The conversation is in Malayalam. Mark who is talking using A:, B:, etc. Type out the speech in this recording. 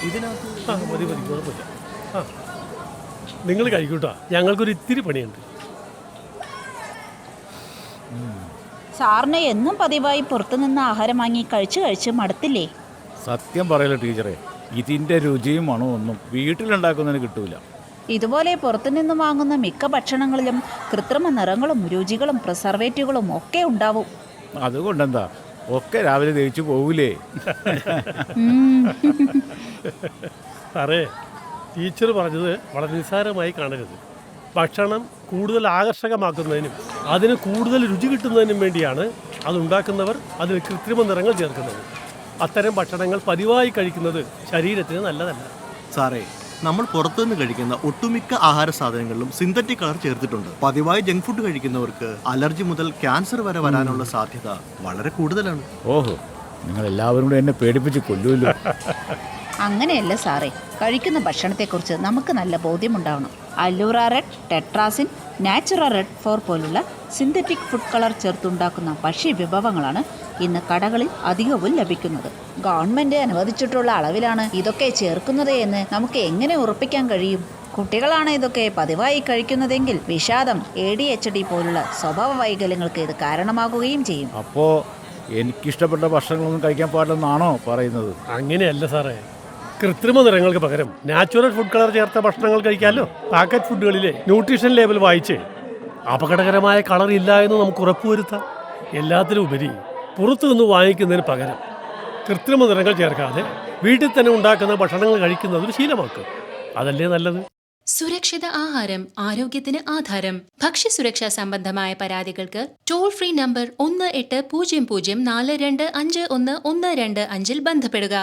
A: ആ മതി മതി, കുഴപ്പമില്ല. ആ നിങ്ങൾ കഴിക്കൂട്ടോ, ഞങ്ങൾക്കൊരു ഇത്തിരി പണിയുണ്ട്.
B: സാറിന് എന്നും പതിവായി പുറത്തുനിന്ന് ആഹാരം വാങ്ങി കഴിച്ച് മടുത്തില്ലേ?
C: സത്യം പറയല്ലോ ടീച്ചറെ, ഇതിൻ്റെ രുചിയും മണവും ഒന്നും വീട്ടിലുണ്ടാക്കുന്നതിന് കിട്ടൂല.
B: ഇതുപോലെ പുറത്തുനിന്ന് വാങ്ങുന്ന മിക്ക ഭക്ഷണങ്ങളിലും കൃത്രിമ നിറങ്ങളും രുചികളും പ്രിസർവേറ്റീവുകളും ഒക്കെ ഉണ്ടാവും.
C: അതുകൊണ്ടെന്താ, ഒക്കെ രാവിലെ ദഹിച്ചു പോകൂലേ?
A: സാറേ, ടീച്ചർ പറഞ്ഞത് വളരെ നിസ്സാരമായി കാണരുത്. ഭക്ഷണം കൂടുതൽ ആകർഷകമാക്കുന്നതിനും അതിന് കൂടുതൽ രുചി കിട്ടുന്നതിനും വേണ്ടിയാണ് അതുണ്ടാക്കുന്നവർ അതിൽ കൃത്രിമ നിറങ്ങൾ ചേർക്കുന്നത്. അത്തരം ഭക്ഷണങ്ങൾ പതിവായി കഴിക്കുന്നത് ശരീരത്തിന് നല്ലതല്ല.
D: സാറേ, നമ്മൾ പുറത്തുനിന്ന് കഴിക്കുന്ന ഒട്ടുമിക്ക ആഹാര സാധനങ്ങളിലും സിന്തറ്റിക് കളർ ചേർത്തിട്ടുണ്ട്. പതിവായി ജങ്ക് ഫുഡ് കഴിക്കുന്നവർക്ക് അലർജി മുതൽ ക്യാൻസർ വരെ വരാനുള്ള സാധ്യത വളരെ കൂടുതലാണ്.
C: ഓഹോ, നിങ്ങൾ എല്ലാവരും കൂടെ എന്നെ പേടിപ്പിച്ച് കൊല്ലുമല്ലോ.
B: അങ്ങനെയല്ല സാറേ, കഴിക്കുന്ന ഭക്ഷണത്തെക്കുറിച്ച് നമുക്ക് നല്ല ബോധ്യമുണ്ടാവണം. അല്ലൂറ റെഡ്, ടെട്രാസിൻ, നാച്ചുറ റെഡ് 4 പോലുള്ള സിന്തറ്റിക് ഫുഡ് കളർ ചേർത്തുണ്ടാക്കുന്ന ഭക്ഷ്യ വിഭവങ്ങളാണ് ഇന്ന് കടകളിൽ അധികവും ലഭിക്കുന്നത്. ഗവൺമെന്റ് അനുവദിച്ചിട്ടുള്ള അളവിലാണ് ഇതൊക്കെ ചേർക്കുന്നത് എന്ന് നമുക്ക് എങ്ങനെ ഉറപ്പിക്കാൻ കഴിയും? കുട്ടികളാണ് ഇതൊക്കെ പതിവായി കഴിക്കുന്നതെങ്കിൽ വിഷാദം, ADHD പോലുള്ള സ്വഭാവ വൈകല്യങ്ങൾക്ക് ഇത് കാരണമാകുകയും ചെയ്യും.
C: അപ്പോൾ എനിക്കിഷ്ടപ്പെട്ട ഭക്ഷണങ്ങളൊന്നും കഴിക്കാൻ പാടില്ലെന്നാണോ പറയുന്നത്?
A: അങ്ങനെയല്ല സാറേ, കൃത്രിമ നിറങ്ങൾക്ക് പകരം നാച്ചുറൽ ഫുഡ് കളർ ചേർത്ത ഭക്ഷണങ്ങൾ കഴിക്കാമല്ലോ. പാക്കറ്റ് ഫുഡുകളിലെ ന്യൂട്രീഷൻ ലേബൽ വായിച്ച് അപകടകരമായ കളർ ഇല്ല എന്ന് നമുക്ക് ഉറപ്പുവരുത്താം. എല്ലാത്തിലും ഉപരി പുറത്തു നിന്ന് വാങ്ങിക്കുന്നതിന് പകരം കൃത്രിമ നിറങ്ങൾ ചേർക്കാതെ വീട്ടിൽ തന്നെ ഉണ്ടാക്കുന്ന ഭക്ഷണങ്ങൾ കഴിക്കുന്നത് ഒരു ശീലമാക്കുക. അതല്ലേ നല്ലത്?
E: സുരക്ഷിത ആഹാരം ആരോഗ്യത്തിന് ആധാരം. ഭക്ഷ്യസുരക്ഷാ സംബന്ധമായ പരാതികൾക്ക് ടോൾ ഫ്രീ നമ്പർ 1800 4251 125 ബന്ധപ്പെടുക.